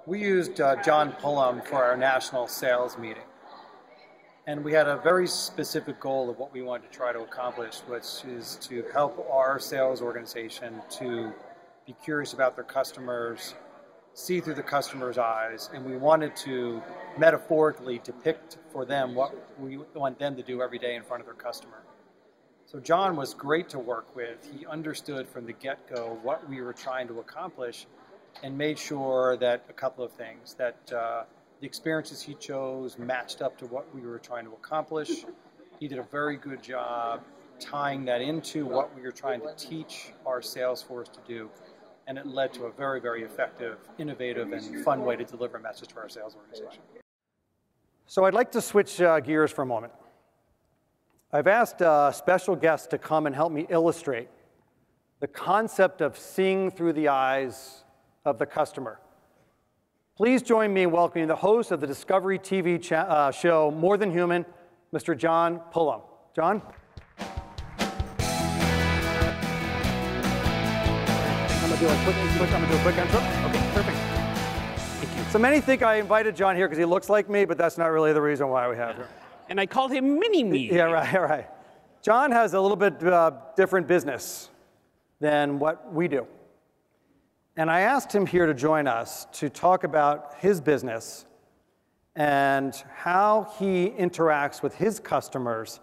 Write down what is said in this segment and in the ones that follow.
We used John Pullum for our national sales meeting. And we had a very specific goal of what we wanted to try to accomplish, which is to help our sales organization to be curious about their customers, see through the customer's eyes, and we wanted to metaphorically depict for them what we want them to do every day in front of their customer. So John was great to work with. He understood from the get-go what we were trying to accomplish and made sure that a couple of things, that the experiences he chose matched up to what we were trying to accomplish. He did a very good job tying that into what we were trying to teach our sales force to do. And it led to a very, very effective, innovative, and fun way to deliver a message to our sales organization. So I'd like to switch gears for a moment. I've asked a special guest to come and help me illustrate the concept of seeing through the eyes of the customer. Please join me in welcoming the host of the Discovery TV show, More Than Human, Mr. John Pullum. John? I'm going to do a quick intro. Okay, perfect. Thank you. So many think I invited John here because he looks like me, but that's not really the reason why we have him. And I called him Mini-Me. Yeah, right. John has a little bit different business than what we do. And I asked him here to join us to talk about his business and how he interacts with his customers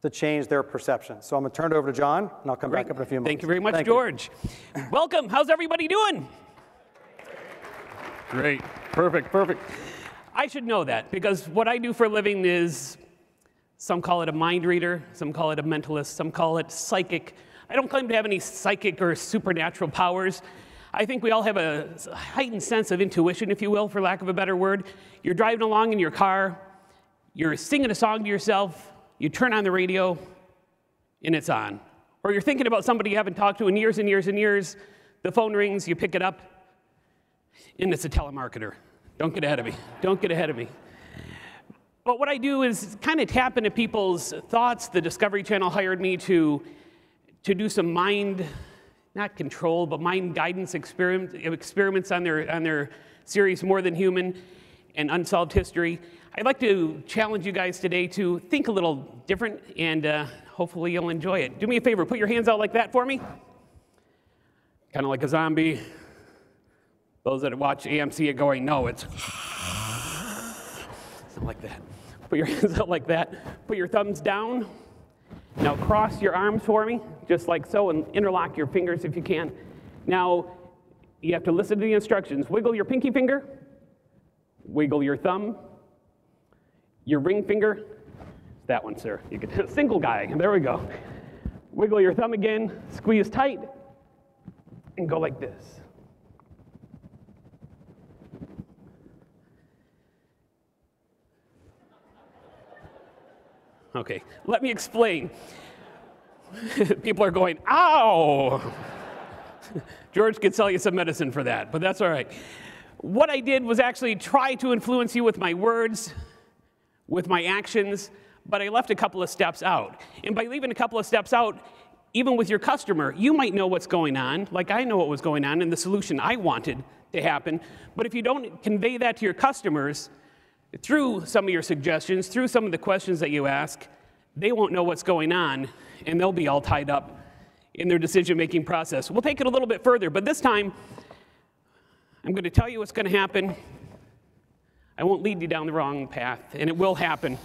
to change their perception. So I'm going to turn it over to John, and I'll come back up in a few moments. Thank you very much, George. Welcome. How's everybody doing? Great. Perfect. I should know that, because what I do for a living is, some call it a mind reader, some call it a mentalist, some call it psychic. I don't claim to have any psychic or supernatural powers. I think we all have a heightened sense of intuition, if you will, for lack of a better word. You're driving along in your car, you're singing a song to yourself, you turn on the radio, and it's on. Or you're thinking about somebody you haven't talked to in years and years and years, the phone rings, you pick it up, and it's a telemarketer. Don't get ahead of me. Don't get ahead of me. But what I do is kind of tap into people's thoughts. The Discovery Channel hired me to do some mind, not control, but mind guidance experiments on their series More Than Human and Unsolved History. I'd like to challenge you guys today to think a little different, and hopefully you'll enjoy it. Do me a favor, put your hands out like that for me. Kind of like a zombie. Those that watch AMC are going, no, it's something like that. Put your hands out like that. Put your thumbs down. Now cross your arms for me, just like so, and interlock your fingers if you can. Now, you have to listen to the instructions. Wiggle your pinky finger, wiggle your thumb, your ring finger. That one, sir. You get single guy. There we go. Wiggle your thumb again, squeeze tight, and go like this. Okay, let me explain. People are going, ow! George could sell you some medicine for that, but that's all right. What I did was actually try to influence you with my words, with my actions, but I left a couple of steps out. And by leaving a couple of steps out, even with your customer, you might know what's going on, like I know what was going on and the solution I wanted to happen. But if you don't convey that to your customers, through some of your suggestions, through some of the questions that you ask, they won't know what's going on, and they'll be all tied up in their decision-making process. We'll take it a little bit further, but this time, I'm going to tell you what's going to happen. I won't lead you down the wrong path, and it will happen.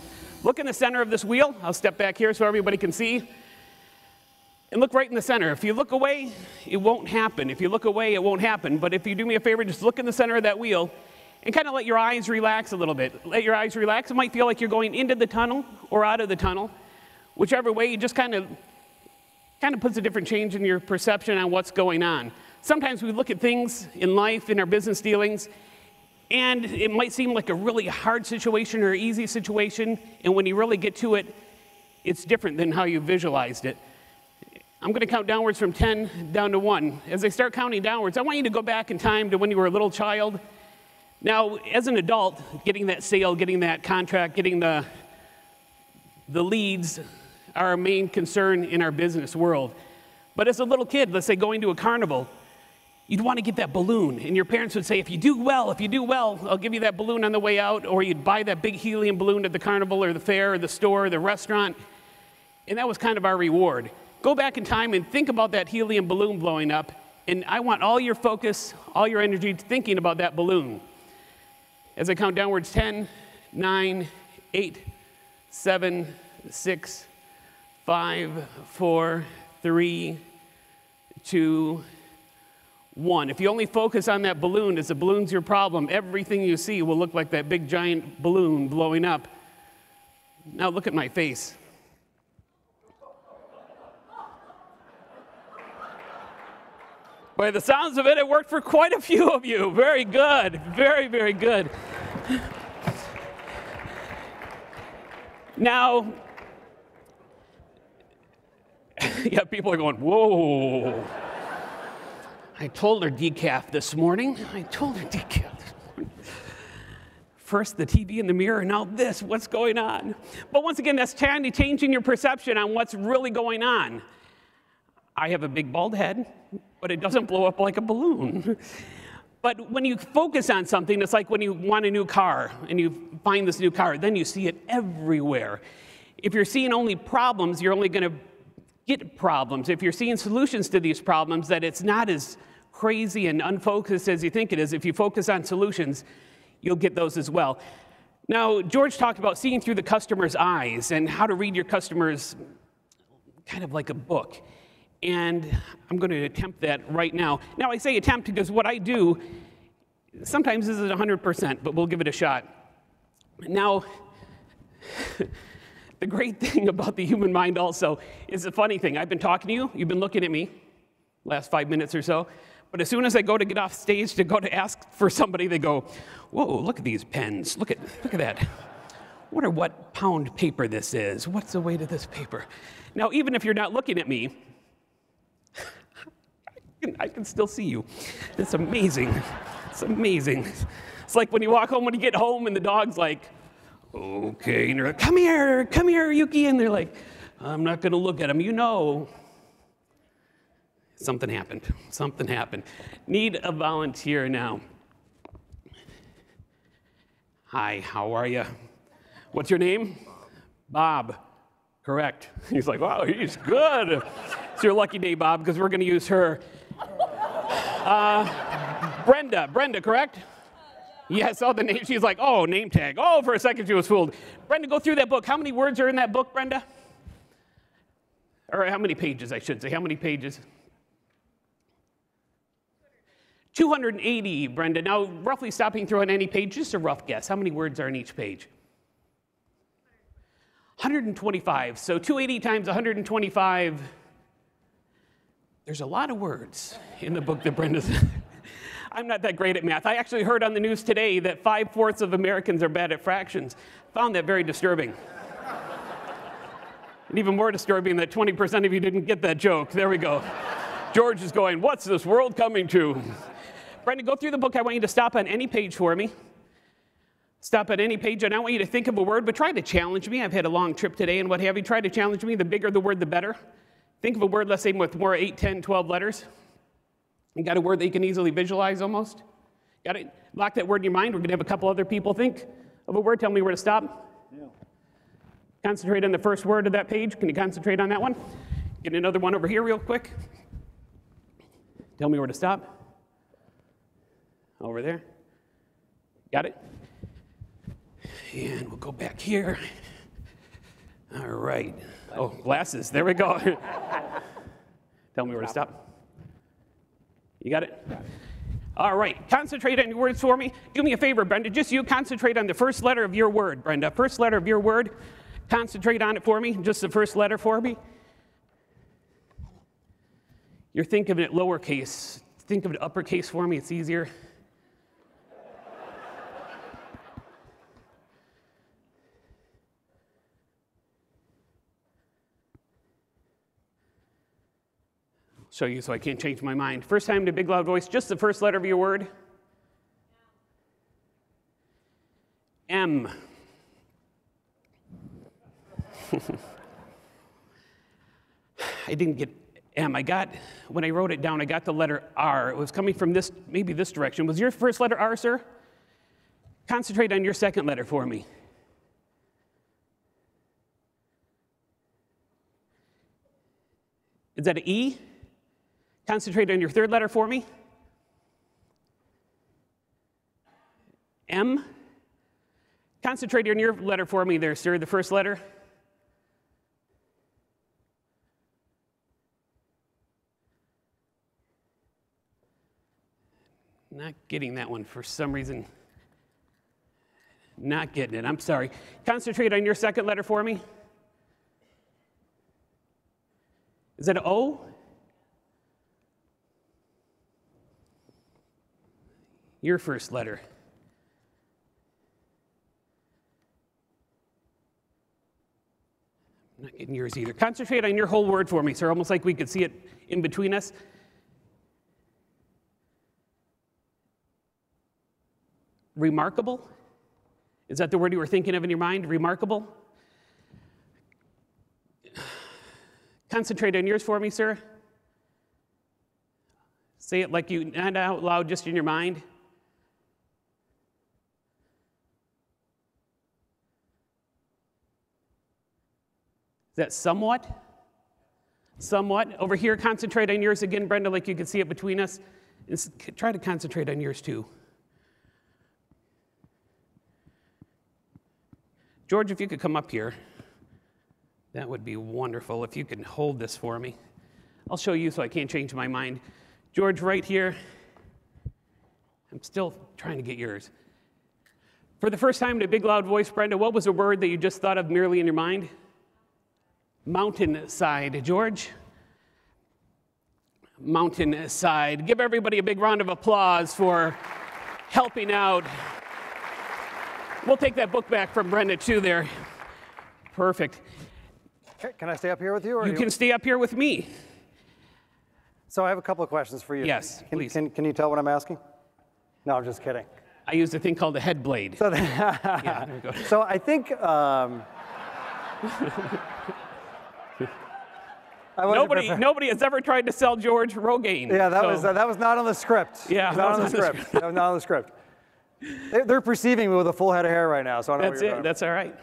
Look in the center of this wheel. I'll step back here so everybody can see. And look right in the center. If you look away, it won't happen. If you look away, it won't happen. But if you do me a favor, just look in the center of that wheel, and kind of let your eyes relax a little bit. Let your eyes relax. It might feel like you're going into the tunnel or out of the tunnel. Whichever way, you just kind of puts a different change in your perception on what's going on. Sometimes we look at things in life, in our business dealings, and it might seem like a really hard situation or easy situation, and when you really get to it, it's different than how you visualized it. I'm going to count downwards from 10 down to 1. As I start counting downwards, I want you to go back in time to when you were a little child. Now, as an adult, getting that sale, getting that contract, getting the leads are our main concern in our business world. But as a little kid, let's say going to a carnival, you'd want to get that balloon. And your parents would say, if you do well, I'll give you that balloon on the way out. Or you'd buy that big helium balloon at the carnival or the fair or the store or the restaurant. And that was kind of our reward. Go back in time and think about that helium balloon blowing up. And I want all your focus, all your energy thinking about that balloon. As I count downwards, 10, 9, 8, 7, 6, 5, 4, 3, 2, 1. If you only focus on that balloon, as the balloon's your problem, everything you see will look like that big giant balloon blowing up. Now look at my face. By the sounds of it, it worked for quite a few of you. Very good. Very, very good. Now, yeah, people are going, whoa. I told her decaf this morning. First the TV in the mirror, now this, what's going on? But once again, that's changing your perception on what's really going on. I have a big bald head, but it doesn't blow up like a balloon. But when you focus on something, it's like when you want a new car and you find this new car, then you see it everywhere. If you're seeing only problems, you're only going to get problems. If you're seeing solutions to these problems, that it's not as crazy and unfocused as you think it is. If you focus on solutions, you'll get those as well. Now, George talked about seeing through the customer's eyes and how to read your customers kind of like a book. And I'm going to attempt that right now. Now, I say attempt because what I do sometimes isn't 100%, but we'll give it a shot. Now, the great thing about the human mind also is a funny thing. I've been talking to you. You've been looking at me last 5 minutes or so. But as soon as I go to get off stage to go to ask for somebody, they go, whoa, look at these pens. Look at that. Wonder what pound paper this is. What's the weight of this paper? Now, even if you're not looking at me, I can still see you. It's amazing. It's amazing. It's like when you walk home, when you get home, and the dog's like, okay, and you're like, come here, Yuki, and they're like, I'm not going to look at him. You know, something happened. Need a volunteer now. Hi, how are you? What's your name? Bob. Correct. He's like, wow, he's good. It's your lucky day, Bob, because we're going to use her. Brenda, correct? Yes, saw the name. She's like, oh, name tag. Oh, for a second she was fooled. Brenda, go through that book. How many words are in that book, Brenda? Or how many pages, I should say. How many pages? 280, Brenda. Now, roughly stopping through on any page, just a rough guess. How many words are in each page? 125. So 280 times 125. There's a lot of words in the book that Brenda's. I'm not that great at math. I actually heard on the news today that 5/4 of Americans are bad at fractions. Found that very disturbing. And even more disturbing that 20% of you didn't get that joke. There we go. George is going, what's this world coming to? Brenda, go through the book. I want you to stop on any page for me. Stop at any page, and I want you to think of a word, but try to challenge me. I've had a long trip today and what have you. Try to challenge me. The bigger the word, the better. Think of a word, let's say, with more 8, 10, 12 letters. You got a word that you can easily visualize almost? Got it? Lock that word in your mind. We're going to have a couple other people think of a word. Tell me where to stop. Yeah. Concentrate on the first word of that page. Can you concentrate on that one? Get another one over here real quick. Tell me where to stop. Over there. Got it? And we'll go back here. All right. Oh, glasses. There we go. Tell me where to stop. You got it? All right. Concentrate on your words for me. Do me a favor, Brenda. Just you concentrate on the first letter of your word, Brenda. First letter of your word. Concentrate on it for me. Just the first letter for me. You're thinking of it lowercase. Think of it uppercase for me. It's easier. Show you so I can't change my mind. First time in a big loud voice, just the first letter of your word. M. I didn't get M. When I wrote it down, I got the letter R. It was coming from this, maybe this direction. Was your first letter R, sir? Concentrate on your second letter for me. Is that an E? Concentrate on your third letter for me. M? Concentrate on your letter for me there, sir, the first letter. Not getting that one for some reason. Not getting it, I'm sorry. Concentrate on your second letter for me. Is that an O? Your first letter. I'm not getting yours either. Concentrate on your whole word for me, sir, almost like we could see it in between us. Remarkable? Is that the word you were thinking of in your mind? Remarkable? Concentrate on yours for me, sir. Say it like you, not out loud, just in your mind. Is that somewhat? Somewhat. Over here, concentrate on yours again, Brenda, like you can see it between us. Try to concentrate on yours too. George, if you could come up here, that would be wonderful. If you can hold this for me. I'll show you so I can't change my mind. George, right here. I'm still trying to get yours. For the first time in a big, loud voice, Brenda, what was a word that you just thought of merely in your mind? Mountainside. George? Mountainside. Give everybody a big round of applause for helping out. We'll take that book back from Brenda, too, there. Perfect. Can I stay up here with you? Or you can stay up here with me. So I have a couple of questions for you. Yes, please. Can you tell what I'm asking? No, I'm just kidding. I used a thing called a head blade. So, yeah, there we go. So I think... Nobody has ever tried to sell George Rogaine. Yeah, that was not on the script. Yeah, that was not on the script. That was not on the script. They're perceiving me with a full head of hair right now, so I don't know what you're doing. That's all right.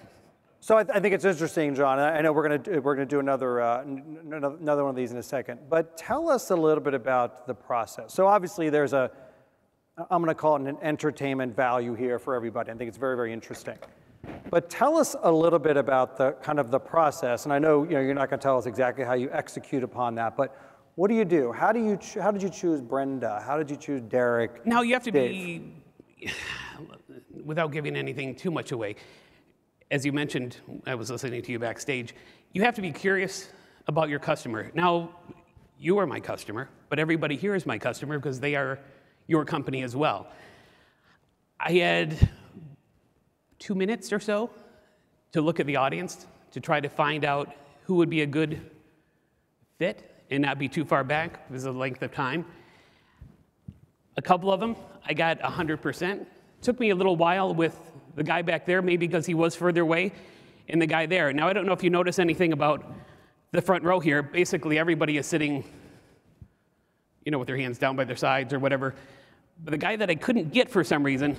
So I think it's interesting, John. I know we're gonna do another one of these in a second. But tell us a little bit about the process. So obviously there's I'm gonna call it an entertainment value here for everybody. I think it's very, very interesting. But tell us a little bit about the kind of the process. And I know you're not gonna tell us exactly how you execute upon that, but what do you do? How did you choose Brenda? How did you choose Derek? Now you have to Dave? be, without giving anything too much away, as you mentioned, I was listening to you backstage, you have to be curious about your customer. Now, you are my customer, but everybody here is my customer because they are your company as well. I had 2 minutes or so to look at the audience to try to find out who would be a good fit and not be too far back because of the length of time. A couple of them, I got 100%. Took me a little while with the guy back there, maybe because he was further away, and the guy there. Now, I don't know if you notice anything about the front row here. Basically, everybody is sitting, with their hands down by their sides or whatever. But the guy that I couldn't get for some reason,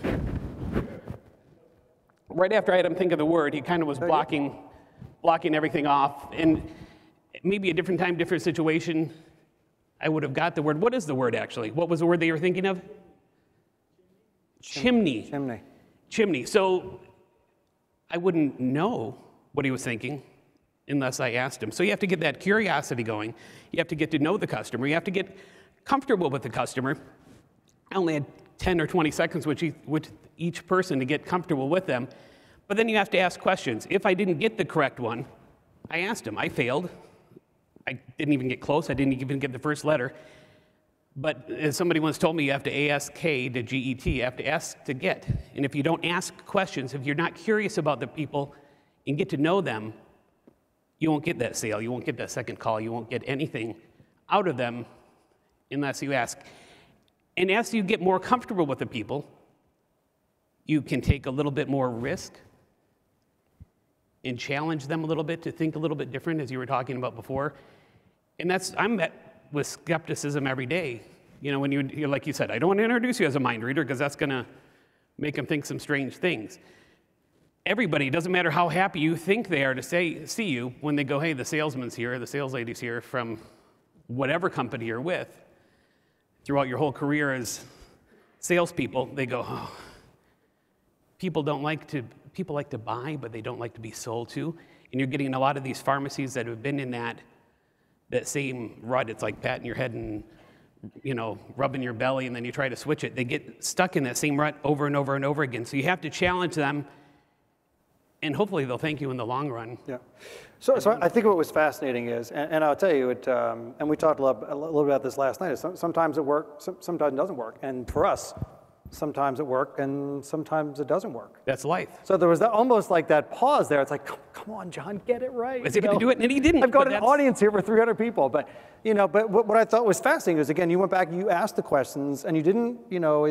right after I had him think of the word, he kind of was blocking everything off. And maybe a different time, different situation, I would have got the word. What is the word, actually? What was the word that you were thinking of? Chimney. Chimney. So I wouldn't know what he was thinking unless I asked him. So you have to get that curiosity going. You have to get to know the customer. You have to get comfortable with the customer. I only had 10 or 20 seconds with each person to get comfortable with them. But then you have to ask questions. If I didn't get the correct one, I asked him. I failed. I didn't even get close. I didn't even get the first letter. But as somebody once told me, you have to ask to GET. You have to ask to get. And if you don't ask questions, if you're not curious about the people and get to know them, you won't get that sale. You won't get that second call. You won't get anything out of them unless you ask. And as you get more comfortable with the people, you can take a little bit more risk and challenge them a little bit to think a little bit different, as you were talking about before. And I'm met with skepticism every day. You know, when you're like you said, I don't want to introduce you as a mind reader because that's going to make them think some strange things. Everybody, doesn't matter how happy you think they are to see you, when they go, hey, the salesman's here, the sales lady's here from whatever company you're with, throughout your whole career as salespeople, they go, oh, people like to buy, but they don't like to be sold to. And you're getting a lot of these pharmacies that have been in that same rut. It's like patting your head and, you know, rubbing your belly, and then you try to switch it. They get stuck in that same rut over and over and over again. So you have to challenge them, and hopefully they'll thank you in the long run. Yeah. So I think what was fascinating is, and I'll tell you, and we talked a little bit about this last night, is sometimes it works, sometimes it doesn't work. And for us, sometimes it works and sometimes it doesn't work. That's life. So there was almost like that pause there. It's like, come on, John, get it right. Is he going to do it? And he didn't. I've got an audience here for 300 people. But, you know, but what I thought was fascinating is, again, you went back, you asked the questions, and you didn't, you know,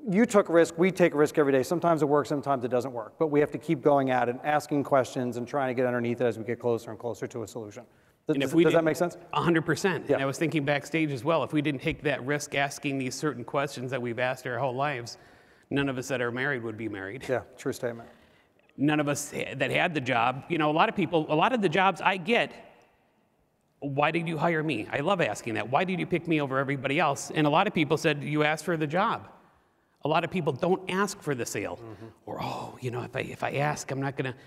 you took risk, we take risk every day. Sometimes it works, sometimes it doesn't work. But we have to keep going at it, asking questions and trying to get underneath it as we get closer and closer to a solution. Does that make sense? 100%. Yeah. And I was thinking backstage as well, if we didn't take that risk asking these certain questions that we've asked our whole lives, none of us that are married would be married. Yeah, true statement. None of us that had the job, you know, a lot of the jobs I get, why did you hire me? I love asking that. Why did you pick me over everybody else? And a lot of people said, you asked for the job. A lot of people don't ask for the sale. Mm-hmm. Or, oh, you know, if I ask, I'm not going to,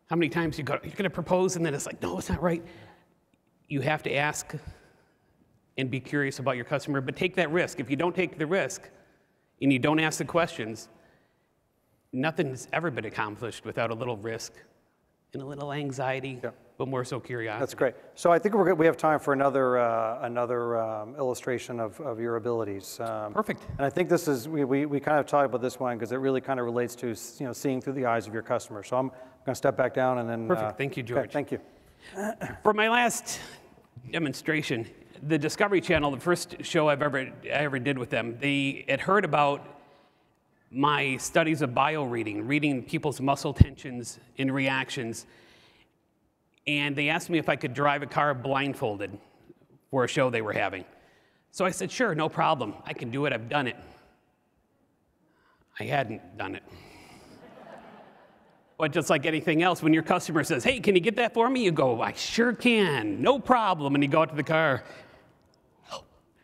how many times you're going to propose, and then it's like, no, it's not right. You have to ask and be curious about your customer, but take that risk. If you don't take the risk and you don't ask the questions, nothing's ever been accomplished without a little risk and a little anxiety, but more so curiosity. That's great. So I think we have time for another illustration of your abilities. Perfect. And I think this is, we kind of talked about this one because it really kind of relates to, you know, seeing through the eyes of your customer. So I'm going to step back down and then. Perfect. Thank you, George. Okay, thank you. For my last demonstration, the Discovery Channel, the first show I ever did with them, they had heard about my studies of reading people's muscle tensions and reactions, and they asked me if I could drive a car blindfolded for a show they were having. So I said, sure, no problem. I can do it. I've done it. I hadn't done it. But just like anything else, when your customer says, hey, can you get that for me? You go, I sure can, no problem. And you go out to the car,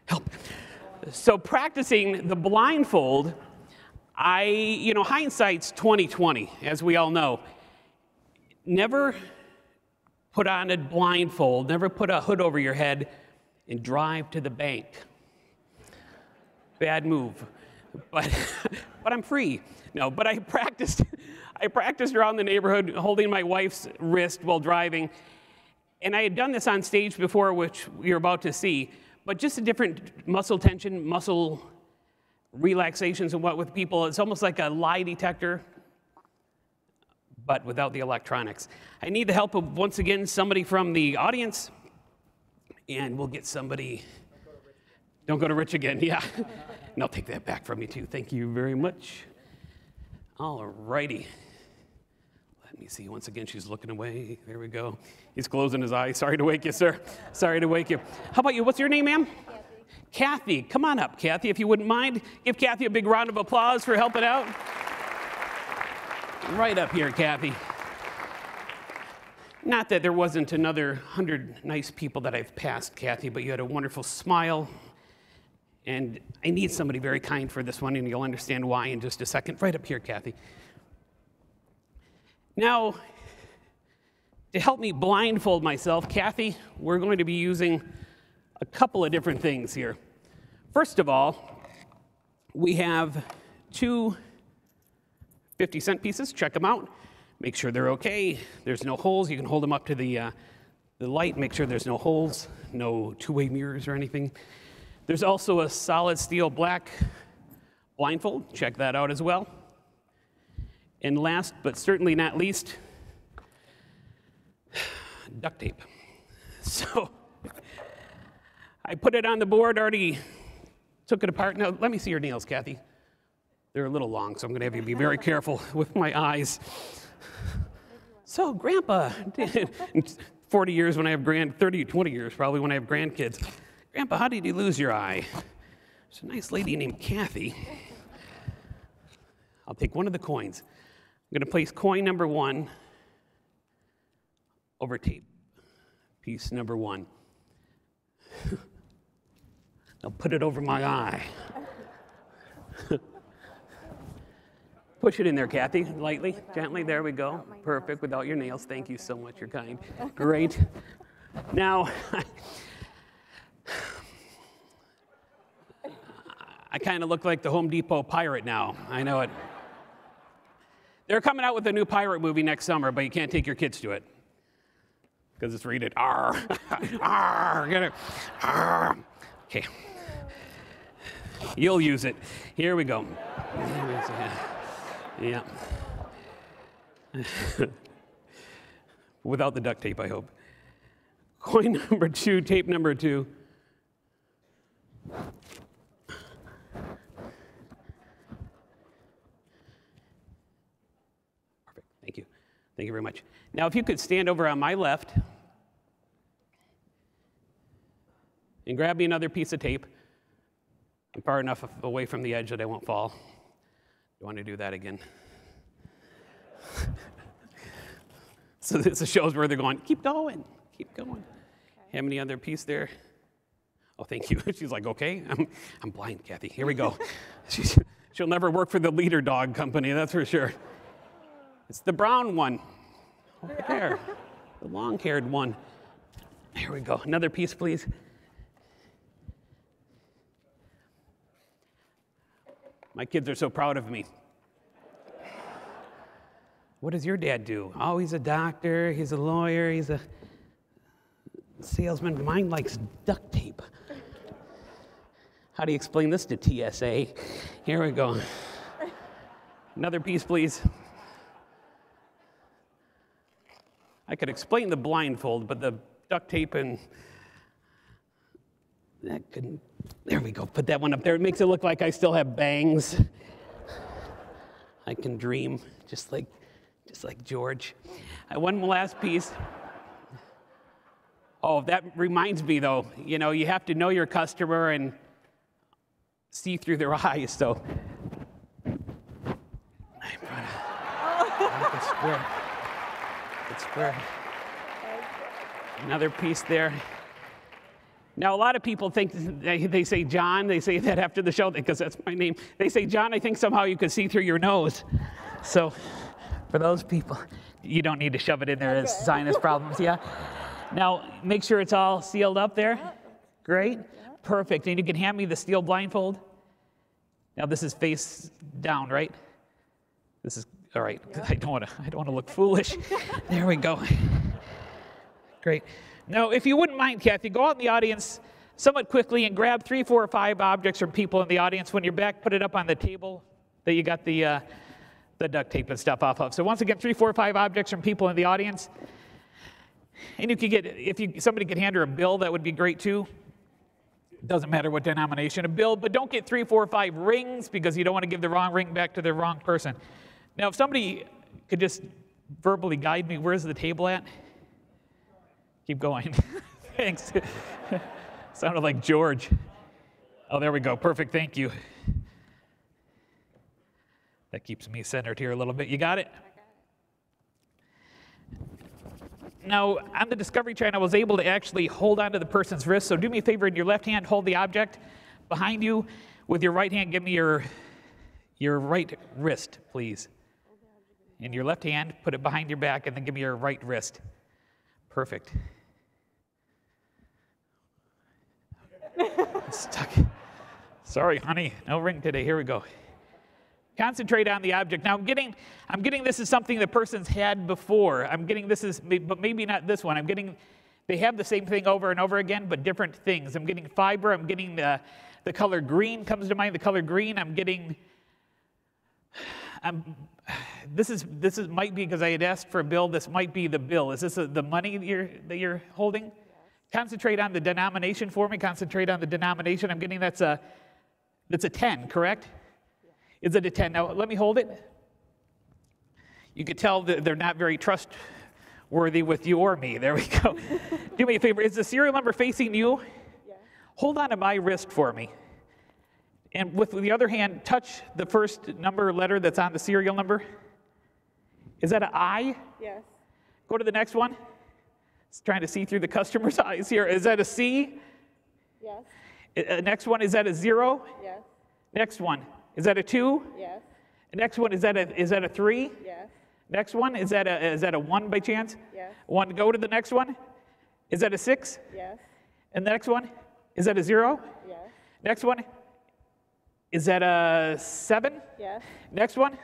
help. So practicing the blindfold, you know, hindsight's 20/20, as we all know. Never put on a blindfold, never put a hood over your head and drive to the bank. Bad move. But I'm free. No, but I practiced around the neighborhood holding my wife's wrist while driving. And I had done this on stage before, which you're about to see, but just a different muscle tension, muscle relaxations and what with people. It's almost like a lie detector, but without the electronics. I need the help of, once again, somebody from the audience, and we'll get somebody. Don't go to Rich again, yeah. And I'll take that back from you too. Thank you very much. All righty. Let me see. Once again, she's looking away. There we go. He's closing his eyes. Sorry to wake you, sir. Sorry to wake you. How about you? What's your name, ma'am? Kathy. Come on up, Kathy, if you wouldn't mind. Give Kathy a big round of applause for helping out. Right up here, Kathy. Not that there wasn't another 100 nice people that I've passed, Kathy, but you had a wonderful smile. And I need somebody very kind for this one, and you'll understand why in just a second. Right up here, Kathy. Now, to help me blindfold myself, Kathy, we're going to be using a couple of different things here. First of all, we have two 50-cent pieces. Check them out. Make sure they're okay. There's no holes. You can hold them up to the light. Make sure there's no holes, no two-way mirrors or anything. There's also a solid steel black blindfold. Check that out as well. And last, but certainly not least, duct tape. So I put it on the board, already took it apart. Now, let me see your nails, Kathy. They're a little long, so I'm going to have you be very careful with my eyes. So, Grandpa, 40 years when I have 30, 20 years probably when I have grandkids. Grandpa, how did you lose your eye? There's a nice lady named Kathy. I'll take one of the coins. I'm going to place coin number 1 over tape piece number 1. I'll put it over my eye. Push it in there, Kathy, lightly, gently. There we go. Perfect, without your nails. Thank you so much, you're kind. Great. Now, I kind of look like the Home Depot pirate now. I know it. They're coming out with a new pirate movie next summer, but you can't take your kids to it because it's rated R. R, get it? R. Okay. You'll use it. Here we go. Yeah. Without the duct tape, I hope. Coin number 2, tape number 2. Perfect. Thank you. Thank you very much. Now, if you could stand over on my left and grab me another piece of tape. I'm far enough away from the edge that I won't fall. You want to do that again? So this shows where they're going, keep going, keep going. Okay. Have any other piece there? Oh, thank you. She's like, okay, I'm blind, Kathy. Here we go. She'll never work for the leader dog company, that's for sure. It's the brown one. Over there. The long-haired one. Here we go. Another piece, please. My kids are so proud of me. What does your dad do? Oh, he's a doctor, he's a lawyer, he's a salesman. Mine likes duct tape. How do you explain this to TSA? Here we go. Another piece, please. I could explain the blindfold, but the duct tape and that couldn't. There we go. Put that one up there. It makes it look like I still have bangs. I can dream, just like George. One last piece. Oh, that reminds me, though. You know, you have to know your customer and see through their eyes. So I'm trying to make it square. It's square. Another piece there. Now, a lot of people think, they say, John, they say that after the show, because that's my name. They say, John, I think somehow you could see through your nose. So for those people, you don't need to shove it in there as sinus problems, yeah? Now, make sure it's all sealed up there. Great. Perfect. And you can hand me the steel blindfold. Now, this is face down, right? This is, all right. I don't want to look foolish. There we go. Great. Now, if you wouldn't mind, Kathy, go out in the audience somewhat quickly and grab 3, 4, or 5 objects from people in the audience. When you're back, put it up on the table that you got the duct tape and stuff off of. So once again, 3, 4, or 5 objects from people in the audience. And you could get, somebody could hand her a bill, that would be great too. It doesn't matter what denomination, a bill, but don't get 3, 4, or 5 rings because you don't want to give the wrong ring back to the wrong person. Now, if somebody could just verbally guide me, where's the table at? Keep going. Thanks. Sounded like George. Oh, there we go. Perfect. Thank you. That keeps me centered here a little bit. You got it? Now, on the Discovery Channel, I was able to actually hold onto the person's wrist. So do me a favor, in your left hand, hold the object behind you. With your right hand, give me your right wrist, please. In your left hand, put it behind your back, and then give me your right wrist. Perfect. Stuck. Sorry, honey. No ring today. Here we go. Concentrate on the object. Now, I'm getting this is something the person's had before. I'm getting this is, but maybe not this one. I'm getting, they have the same thing over and over again, but different things. I'm getting fiber. I'm getting the color green comes to mind. The color green. I'm getting. This is might be because I had asked for a bill. This might be the bill. Is this the money that you're holding? Concentrate on the denomination for me. Concentrate on the denomination. I'm getting that's a 10, correct? Is it a 10? Now let me hold it. You could tell that they're not very trustworthy worthy with you or me. There we go. Do me a favor. Is the serial number facing you? Yeah. Hold on to my wrist for me. And with the other hand, touch the first number or letter that's on the serial number. Is that an I? Yes. Go to the next one. It's trying to see through the customer's eyes here. Is that a C? Yes. Next one, is that a 0? Yes. Next one, is that a 2? Yes. Next one, is that a 3? Yes. Next one, is that a 1 by chance? Yes. 1, go to the next one. Is that a 6? Yes. And the next one, is that a 0? Yes. Next one, is that a 7? Yes. Next one,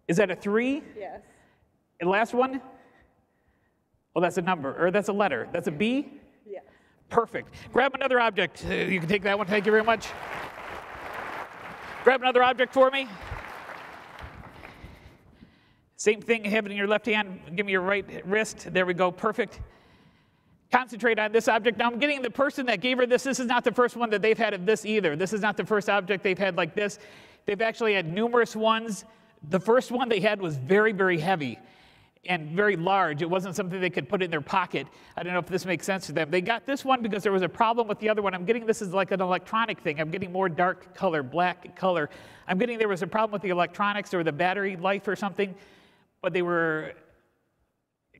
is that a 3? Yes. And last one, oh, that's a number, or that's a letter. That's a B? Yes. Perfect. Grab another object. You can take that one. Thank you very much. Grab another object for me. Same thing, have it in your left hand. Give me your right wrist. There we go. Perfect. Concentrate on this object. Now I'm getting the person that gave her this. This is not the first one that they've had of this either. This is not the first object they've had like this. They've actually had numerous ones. The first one they had was very, very heavy and very large. It wasn't something they could put in their pocket. I don't know if this makes sense to them. They got this one because there was a problem with the other one. I'm getting this is like an electronic thing. I'm getting more dark color, black color. I'm getting there was a problem with the electronics or the battery life or something, but they were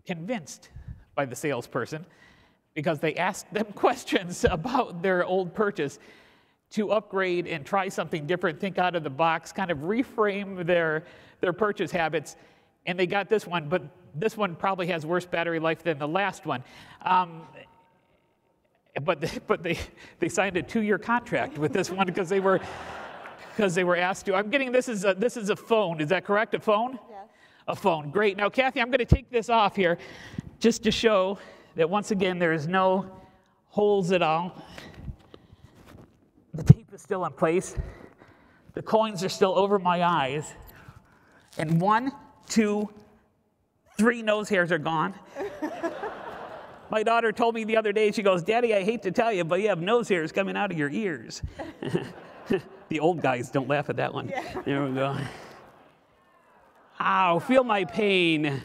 convinced by the salesperson because they asked them questions about their old purchase to upgrade and try something different, think out of the box, kind of reframe their purchase habits. And they got this one, but this one probably has worse battery life than the last one. But they signed a 2-year contract with this one because they were asked to. I'm getting this is a phone. Is that correct? A phone? Yes. A phone. Great. Now, Kathy, I'm going to take this off here just to show that once again there is no holes at all. The tape is still in place. The coins are still over my eyes. And 1, 2, 3 nose hairs are gone. My daughter told me the other day, she goes, "Daddy, I hate to tell you, but you have nose hairs coming out of your ears." The old guys don't laugh at that one. Yeah. There we go. Ow, feel my pain.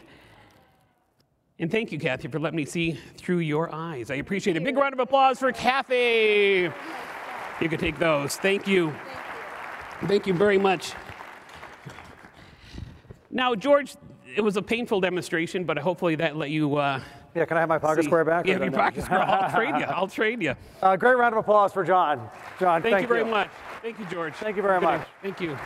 And thank you, Kathy, for letting me see through your eyes. I appreciate it. Big round of applause for Kathy. You can take those. Thank you. Thank you very much. Now, George, it was a painful demonstration, but hopefully that let you Yeah, can I have my pocket square back? Yeah, your pocket square. I'll trade you. I'll trade you. Great round of applause for John. John, Thank you very much. Thank you, George. Thank you very much. Thank you.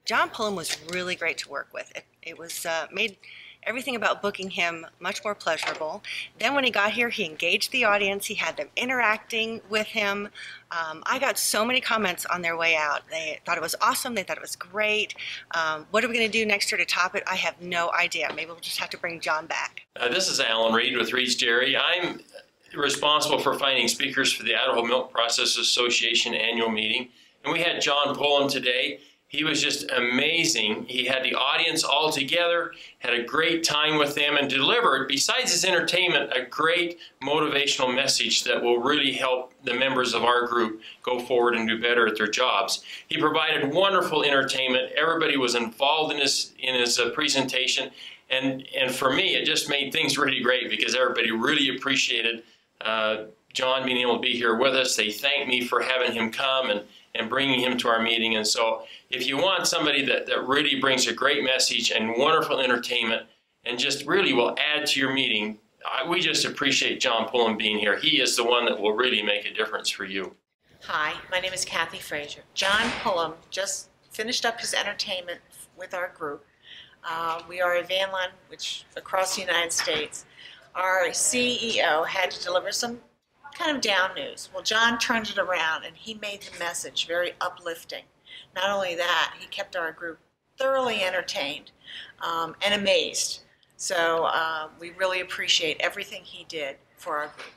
John Pullum was really great to work with. It was made everything about booking him much more pleasurable. Then when he got here, he engaged the audience. He had them interacting with him. I got so many comments on their way out. They thought it was awesome. They thought it was great. What are we going to do next year to top it? I have no idea. Maybe we'll just have to bring John back. This is Alan Reed with Reed's Dairy. I'm responsible for finding speakers for the Idaho Milk Processors Association annual meeting. And we had John Pullum today. He was just amazing. He had the audience all together, had a great time with them, and delivered, besides his entertainment, a great motivational message that will really help the members of our group go forward and do better at their jobs. He provided wonderful entertainment. Everybody was involved in his presentation. And for me, it just made things really great because everybody really appreciated John being able to be here with us. They thanked me for having him come and bringing him to our meeting. And so if you want somebody that really brings a great message and wonderful entertainment and just really will add to your meeting, we just appreciate John Pullum being here. He is the one that will really make a difference for you. Hi, my name is Kathy Frazier. John Pullum just finished up his entertainment with our group. We are a van line which across the United States. Our CEO had to deliver some kind of down news. Well, John turned it around and he made the message very uplifting. Not only that, he kept our group thoroughly entertained and amazed. So we really appreciate everything he did for our group.